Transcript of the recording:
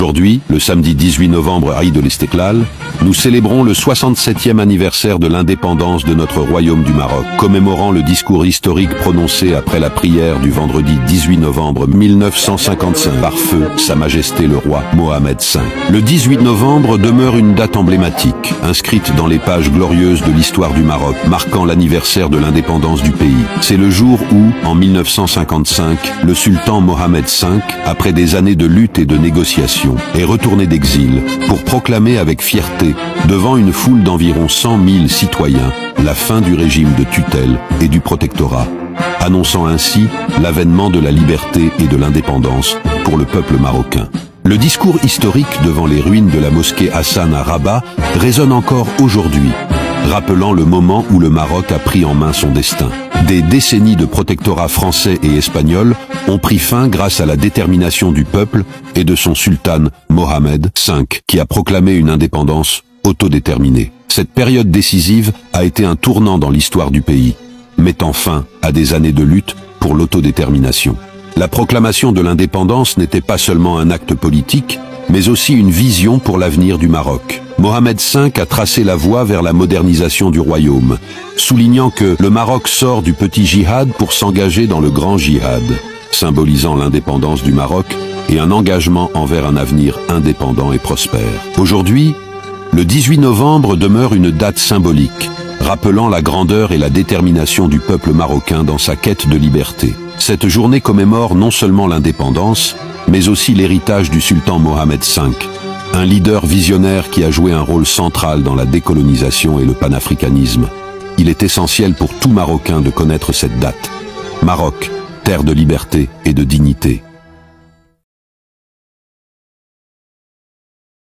Aujourd'hui, le samedi 18 novembre Eid el-Istiqlal, nous célébrons le 67e anniversaire de l'indépendance de notre royaume du Maroc, commémorant le discours historique prononcé après la prière du vendredi 18 novembre 1955 par feu Sa Majesté le roi Mohamed V. Le 18 novembre demeure une date emblématique, inscrite dans les pages glorieuses de l'histoire du Maroc, marquant l'anniversaire de l'indépendance du pays. C'est le jour où, en 1955, le sultan Mohamed V, après des années de lutte et de négociations, est retourné d'exil pour proclamer avec fierté, devant une foule d'environ 100 000 citoyens, la fin du régime de tutelle et du protectorat, annonçant ainsi l'avènement de la liberté et de l'indépendance pour le peuple marocain. Le discours historique devant les ruines de la mosquée Hassan à Rabat résonne encore aujourd'hui, rappelant le moment où le Maroc a pris en main son destin. Des décennies de protectorat français et espagnol ont pris fin grâce à la détermination du peuple et de son sultan Mohamed V, qui a proclamé une indépendance autodéterminée. Cette période décisive a été un tournant dans l'histoire du pays, mettant fin à des années de lutte pour l'autodétermination. La proclamation de l'indépendance n'était pas seulement un acte politique, mais aussi une vision pour l'avenir du Maroc. Mohamed V a tracé la voie vers la modernisation du royaume, soulignant que le Maroc sort du petit djihad pour s'engager dans le grand djihad, symbolisant l'indépendance du Maroc et un engagement envers un avenir indépendant et prospère. Aujourd'hui, le 18 novembre demeure une date symbolique, rappelant la grandeur et la détermination du peuple marocain dans sa quête de liberté. Cette journée commémore non seulement l'indépendance, mais aussi l'héritage du sultan Mohamed V, un leader visionnaire qui a joué un rôle central dans la décolonisation et le panafricanisme. Il est essentiel pour tout Marocain de connaître cette date. Maroc, terre de liberté et de dignité.